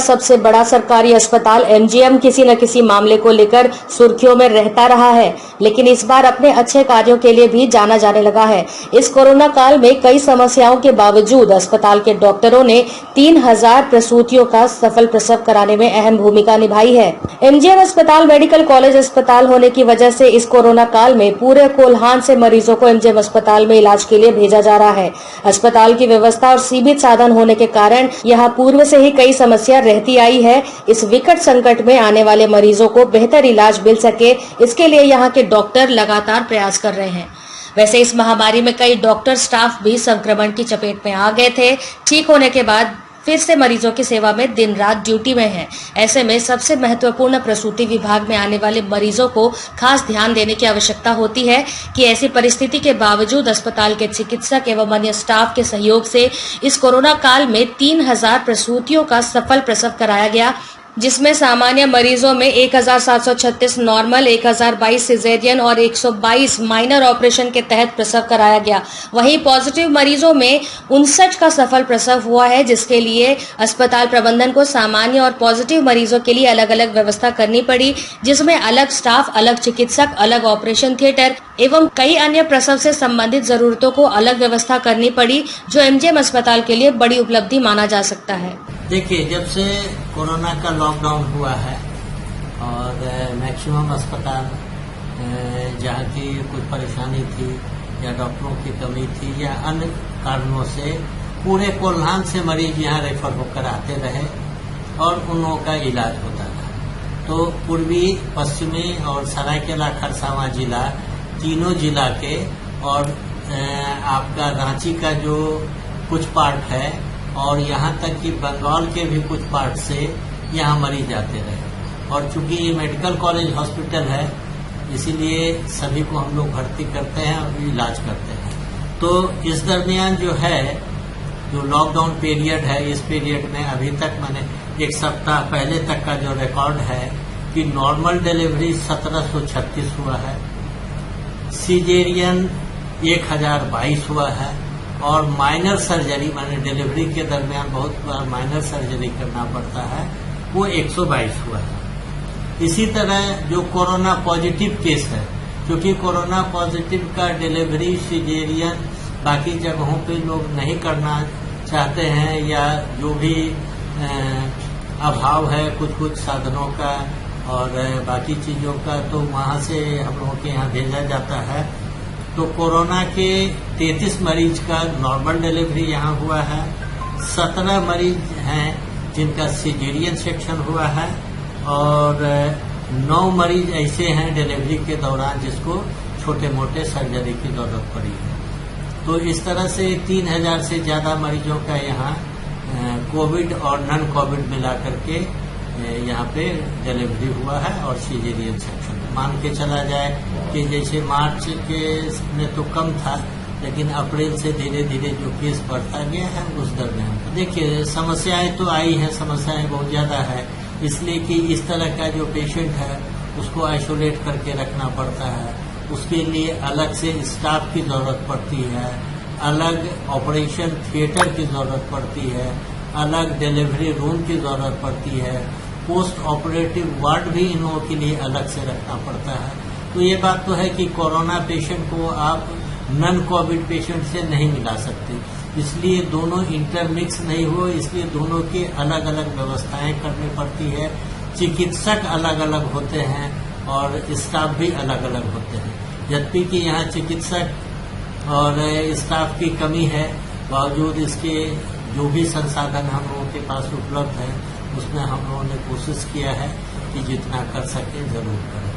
सबसे बड़ा सरकारी अस्पताल एमजीएम किसी न किसी मामले को लेकर सुर्खियों में रहता रहा है, लेकिन इस बार अपने अच्छे कार्यों के लिए भी जाना जाने लगा है। इस कोरोना काल में कई समस्याओं के बावजूद अस्पताल के डॉक्टरों ने 3000 प्रसूतियों का सफल प्रसव कराने में अहम भूमिका निभाई है। एमजीएम अस्पताल मेडिकल कॉलेज अस्पताल होने की वजह से इस कोरोना काल में पूरे कोल्हान से मरीजों को एमजीएम अस्पताल में इलाज के लिए भेजा जा रहा है। अस्पताल की व्यवस्था और सीमित साधन होने के कारण यहाँ पूर्व से ही कई समस्या रहती आई है। इस विकट संकट में आने वाले मरीजों को बेहतर इलाज मिल सके, इसके लिए यहाँ के डॉक्टर लगातार प्रयास कर रहे हैं। वैसे इस महामारी में कई डॉक्टर स्टाफ भी संक्रमण की चपेट में आ गए थे। ठीक होने के बाद फिर से मरीजों की सेवा में दिन रात ड्यूटी में हैं। ऐसे में सबसे महत्वपूर्ण प्रसूति विभाग में आने वाले मरीजों को खास ध्यान देने की आवश्यकता होती है कि ऐसी परिस्थिति के बावजूद अस्पताल के चिकित्सक एवं अन्य स्टाफ के सहयोग से इस कोरोना काल में 3000 प्रसूतियों का सफल प्रसव कराया गया, जिसमें सामान्य मरीजों में 1736 नॉर्मल, 1022 सिजेरियन और 122 माइनर ऑपरेशन के तहत प्रसव कराया गया। वहीं पॉजिटिव मरीजों में 59 का सफल प्रसव हुआ है, जिसके लिए अस्पताल प्रबंधन को सामान्य और पॉजिटिव मरीजों के लिए अलग अलग व्यवस्था करनी पड़ी, जिसमें अलग स्टाफ, अलग चिकित्सक, अलग ऑपरेशन थिएटर एवं कई अन्य प्रसव से संबंधित जरूरतों को अलग व्यवस्था करनी पड़ी, जो एमजीएम अस्पताल के लिए बड़ी उपलब्धि माना जा सकता है। देखिए, जब से कोरोना का लॉकडाउन हुआ है और मैक्सिमम अस्पताल जहाँ की कुछ परेशानी थी या डॉक्टरों की कमी थी या अन्य कारणों से पूरे कोल्हान से मरीज यहाँ रेफर होकर आते रहे और उन लोगों का इलाज होता रहा। तो पूर्वी, पश्चिमी और सरायकेला खरसावां जिला, तीनों जिला के और आपका रांची का जो कुछ पार्ट है और यहाँ तक कि बंगाल के भी कुछ पार्ट से यहाँ मरीज आते रहे। और चूंकि ये मेडिकल कॉलेज हॉस्पिटल है, इसीलिए सभी को हम लोग भर्ती करते हैं और इलाज करते हैं। तो इस दरमियान जो है, जो लॉकडाउन पीरियड है, इस पीरियड में अभी तक मैंने एक सप्ताह पहले तक का जो रिकॉर्ड है कि नॉर्मल डिलीवरी 1736 हुआ है, सिजेरियन 1022 हुआ है और माइनर सर्जरी, माने डिलीवरी के दरमियान बहुत बार माइनर सर्जरी करना पड़ता है, वो 122 हुआ है। इसी तरह जो कोरोना पॉजिटिव केस है, क्योंकि कोरोना पॉजिटिव का डिलीवरी, सिजेरियन बाकी जगहों पे लोग नहीं करना चाहते हैं या जो भी अभाव है कुछ साधनों का और बाकी चीजों का, तो वहां से हम लोगों के यहाँ भेजा जाता है। तो कोरोना के 33 मरीज का नॉर्मल डिलीवरी यहाँ हुआ है, 17 मरीज हैं जिनका सिजेरियन सेक्शन हुआ है और 9 मरीज ऐसे हैं डिलीवरी के दौरान जिसको छोटे मोटे सर्जरी की जरूरत पड़ी है। तो इस तरह से 3000 से ज्यादा मरीजों का यहाँ कोविड और नॉन कोविड मिला करके यहाँ पे डिलीवरी हुआ है और सिजेरियन सेक्शन। मान के चला जाए कि जैसे मार्च के में तो कम था, लेकिन अप्रैल से धीरे धीरे जो केस बढ़ता गया है उस दरमियान देखिए समस्याएं तो आई हैं, समस्याएं बहुत ज्यादा है, इसलिए कि इस तरह का जो पेशेंट है उसको आइसोलेट करके रखना पड़ता है। उसके लिए अलग से स्टाफ की जरूरत पड़ती है, अलग ऑपरेशन थिएटर की जरूरत पड़ती है, अलग डिलीवरी रूम की जरूरत पड़ती है, पोस्ट ऑपरेटिव वार्ड भी इन लोगों के लिए अलग से रखना पड़ता है। तो ये बात तो है कि कोरोना पेशेंट को आप नॉन कोविड पेशेंट से नहीं मिला सकते, इसलिए दोनों इंटरमिक्स नहीं हो, इसलिए दोनों की अलग अलग व्यवस्थाएं करनी पड़ती है। चिकित्सक अलग अलग होते हैं और स्टाफ भी अलग अलग होते हैं। जबकि कि यहाँ चिकित्सक और स्टाफ की कमी है, बावजूद इसके जो भी संसाधन हम लोगों के पास उपलब्ध है उसमें हम लोगों ने कोशिश किया है कि जितना कर सके जरूर करें।